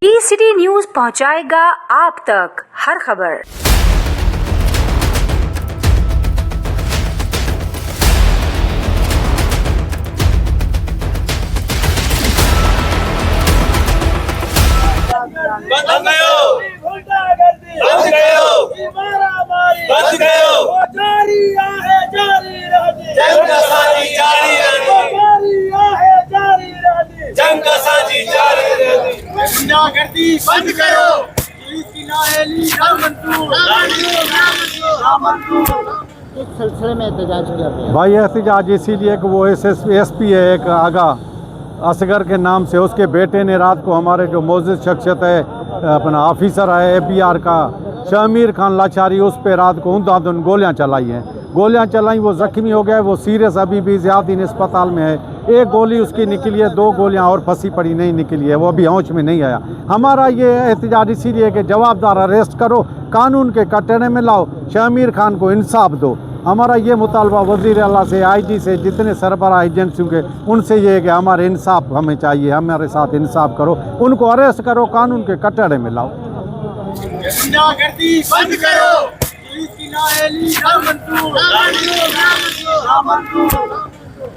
T-city news पहुंचाएगा आप तक हर खबर। बंद करो। इस सिलसिले में एहतजाज किया गया। भाई एहतजाज इसीलिए कि वो एसपी है एक आगा असगर के नाम से, उसके बेटे ने रात को हमारे जो मोअज़्ज़िज़ शख्सियत है अपना ऑफिसर है APR का शमीर खान लाचारी, उस पे रात को उन गोलियां चलाई हैं। गोलियां चलाई, वो ज़ख्मी हो गया, वो सीरियस अभी भी ज़ियादीन अस्पताल में है। एक गोली उसकी निकली है, 2 गोलियां और फंसी पड़ी नहीं निकली है, वो अभी होश में नहीं आया। हमारा ये एहतजाज इसीलिए कि जवाबदार अरेस्ट करो, कानून के कटघरे में लाओ, शमीर खान को इंसाफ दो। हमारा ये मुतालबा वज़ीर आला से, IG से, जितने सरबराह एजेंसियों के, उनसे ये है कि हमारे इंसाफ हमें चाहिए, हमारे साथ इंसाफ करो, उनको अरेस्ट करो, कानून के कटघरे में लाओ। गुंडागर्दी बंद करो।